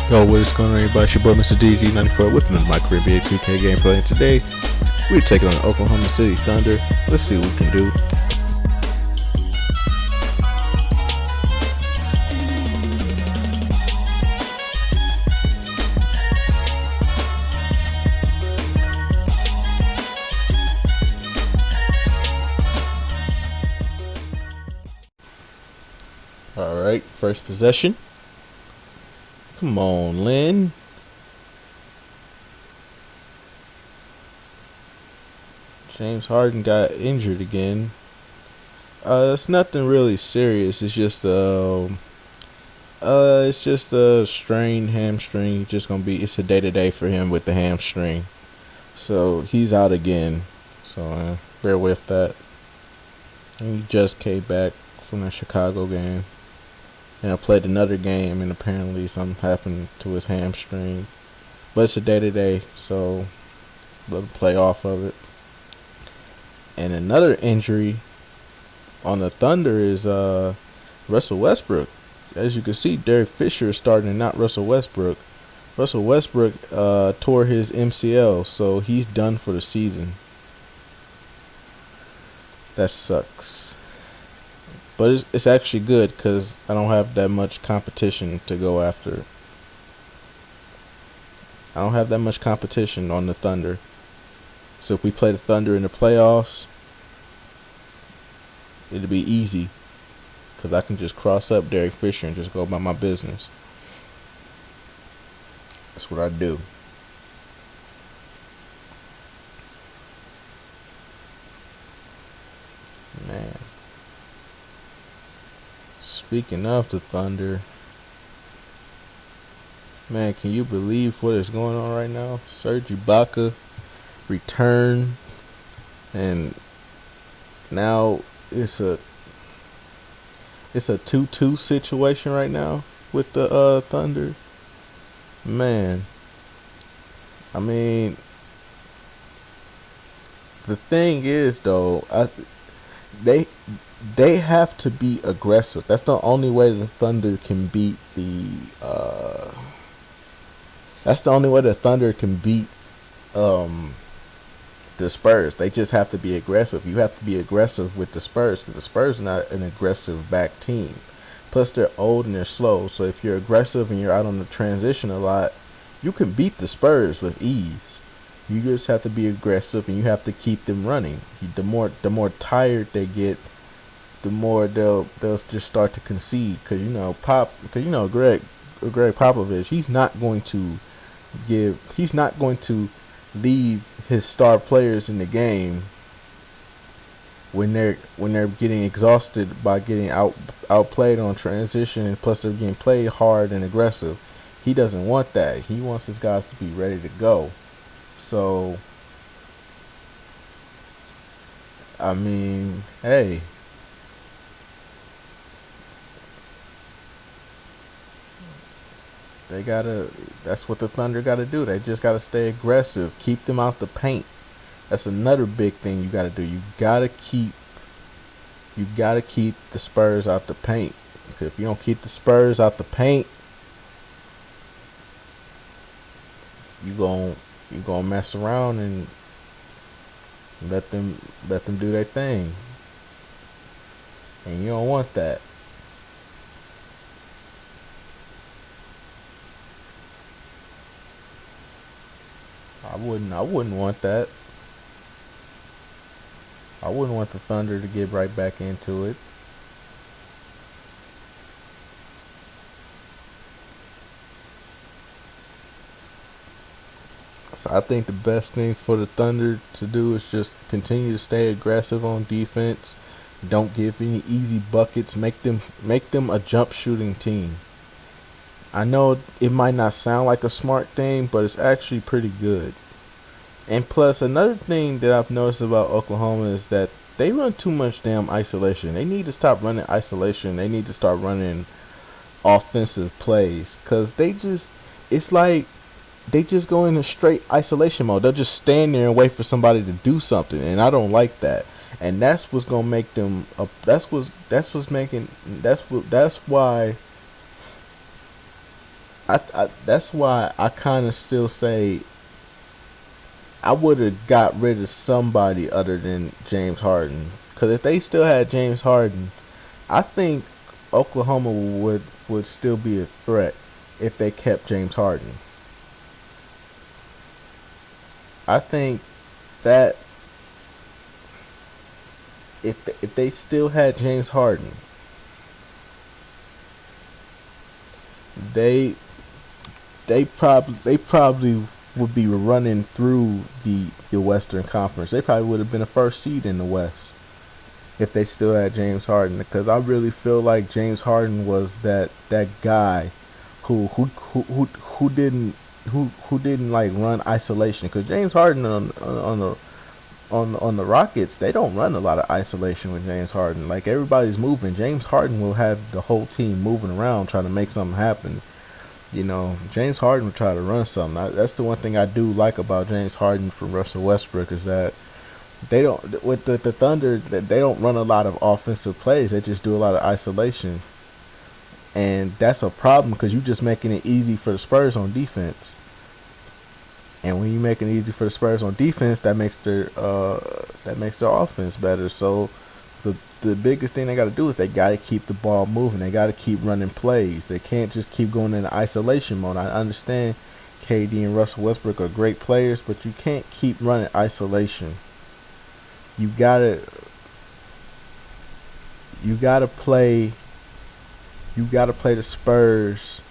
Yo, what is going on, everybody? It's your boy, Mr. DD94, with another my career NBA 2K gameplay. And today, we're taking on the Oklahoma City Thunder. Let's see what we can do. Alright, first possession. Come on, Lynn. James Harden got injured again. It's nothing really serious. It's just a strained hamstring. It's a day-to-day for him with the hamstring. So he's out again. So bear with that. And he just came back from the Chicago game. And I played another game, and apparently something happened to his hamstring. But it's a day-to-day, so let him play off of it. And another injury on the Thunder is Russell Westbrook. As you can see, Derek Fisher is starting, and not Russell Westbrook. Russell Westbrook tore his MCL, so he's done for the season. That sucks. But it's actually good because I don't have that much competition to go after. I don't have that much competition on the Thunder. So if we play the Thunder in the playoffs, it'll be easy. Because I can just cross up Derek Fisher and just go about my business. That's what I do. Man. Speaking of the Thunder, man, can you believe what is going on right now? Serge Ibaka returned, and now it's a 2-2 situation right now with the Thunder. Man, I mean, the thing is though, they have to be aggressive. That's the only way the Thunder can beat the Spurs. They just have to be aggressive. You have to be aggressive with the Spurs because the Spurs are not an aggressive back team. Plus they're old and they're slow. So if you're aggressive and you're out on the transition a lot, you can beat the Spurs with ease. You just have to be aggressive and you have to keep them running. The more tired they get, the more they'll just start to concede, because Greg Popovich, he's not going to leave his star players in the game when they're getting exhausted by getting outplayed on transition, and plus they're getting played hard and aggressive. He doesn't want that. He wants his guys to be ready to go. So I mean, hey, that's what the Thunder gotta do. They just gotta stay aggressive. Keep them out the paint. That's another big thing you gotta do. You gotta keep the Spurs out the paint. Because if you don't keep the Spurs out the paint, you gonna mess around and let them do their thing. And you don't want that. I wouldn't want that. I wouldn't want the Thunder to get right back into it. So I think the best thing for the Thunder to do is just continue to stay aggressive on defense. Don't give any easy buckets. Make them a jump shooting team. I know it might not sound like a smart thing, but it's actually pretty good. And plus, another thing that I've noticed about Oklahoma is that they run too much damn isolation. They need to stop running isolation. They need to start running offensive plays, because it's like they just go into straight isolation mode. They'll just stand there and wait for somebody to do something, and I don't like that. And that's what's gonna make them. That's why that's why I kind of still say I would have got rid of somebody other than James Harden. Because if they still had James Harden, I think Oklahoma would still be a threat if they kept James Harden. I think that if they still had James Harden, they they probably would be running through the Western Conference. They probably would have been a first seed in the West if they still had James Harden. Because I really feel like James Harden was that guy who didn't like run isolation. Because James Harden on the Rockets, they don't run a lot of isolation with James Harden. Like everybody's moving, James Harden will have the whole team moving around trying to make something happen. James Harden would try to run something. That's the one thing I do like about James Harden from Russell Westbrook is that they don't with the Thunder. They don't run a lot of offensive plays. They just do a lot of isolation, and that's a problem because you're just making it easy for the Spurs on defense. And when you're making it easy for the Spurs on defense, that makes their offense better. So the biggest thing they got to do is they got to keep the ball moving. They got to keep running plays. They can't just keep going in isolation mode. I understand KD and Russell Westbrook are great players, but you can't keep running isolation. You gotta play. You gotta play the Spurs.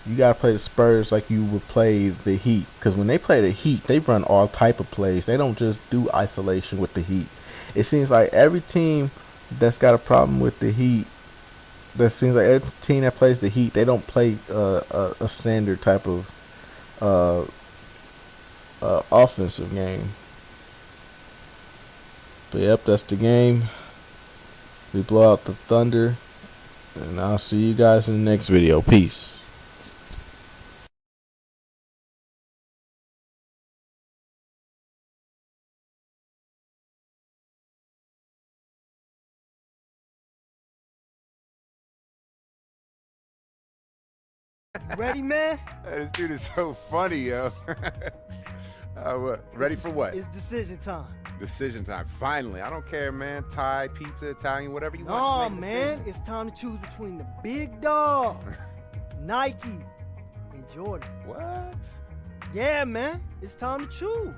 You gotta play the Spurs like you would play the Heat. Because when they play the Heat, they run all type of plays. They don't just do isolation with the Heat. It seems like every team that's got a problem with the Heat, that seems like every team that plays the Heat, they don't play a standard type of offensive game. But yep, that's the game. We blow out the Thunder. And I'll see you guys in the next video. Peace. Ready, man? Hey, this dude is so funny, yo. Ready for what? It's decision time. Decision time. Finally. I don't care, man. Thai, pizza, Italian, whatever you No, want. man. It's time to choose between the big dog, Nike, and Jordan. What? Yeah, man. It's time to choose.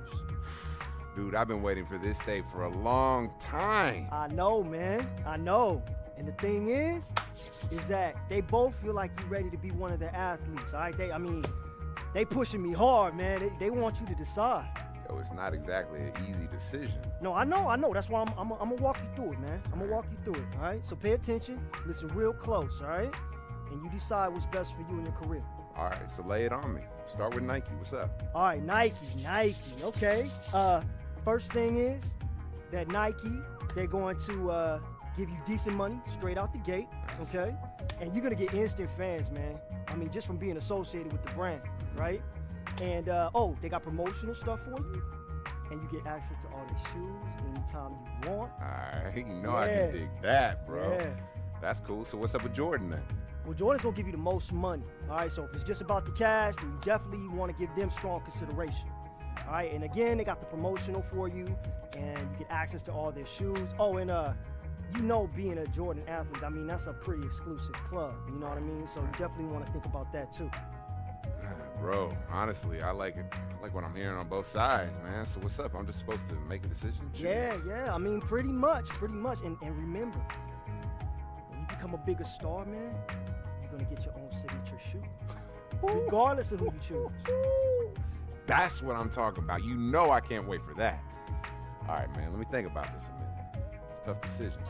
Dude, I've been waiting for this day for a long time. I know, man. I know. And the thing is that they both feel like you're ready to be one of their athletes, all right? They pushing me hard, man. They want you to decide. Yo, it's not exactly an easy decision. No, I know. That's why I'm gonna walk you through it, man. I'm gonna walk you through it, all right? So pay attention, listen real close, all right? And you decide what's best for you in your career. All right, so lay it on me. Start with Nike. What's up? All right, Nike, okay. First thing is that Nike, they're going to give you decent money straight out the gate, Nice. okay? And you're gonna get instant fans, man. Just from being associated with the brand, right? And they got promotional stuff for you, and you get access to all their shoes anytime you want. All right, you know I can dig that, bro. Yeah. That's cool. So what's up with Jordan then? Well, Jordan's gonna give you the most money, all right? So if it's just about the cash, then you definitely want to give them strong consideration, all right? And again, they got the promotional for you, and you get access to all their shoes. Oh, and being a Jordan athlete, that's a pretty exclusive club, you know what I mean? So you definitely want to think about that too. Bro, honestly, I like it. I like what I'm hearing on both sides, man. So what's up? I'm just supposed to make a decision? Yeah, pretty much. And remember, when you become a bigger star, man, you're gonna get your own signature shoe, regardless of who you choose. That's what I'm talking about. You know I can't wait for that. All right, man, let me think about this a minute. It's a tough decision.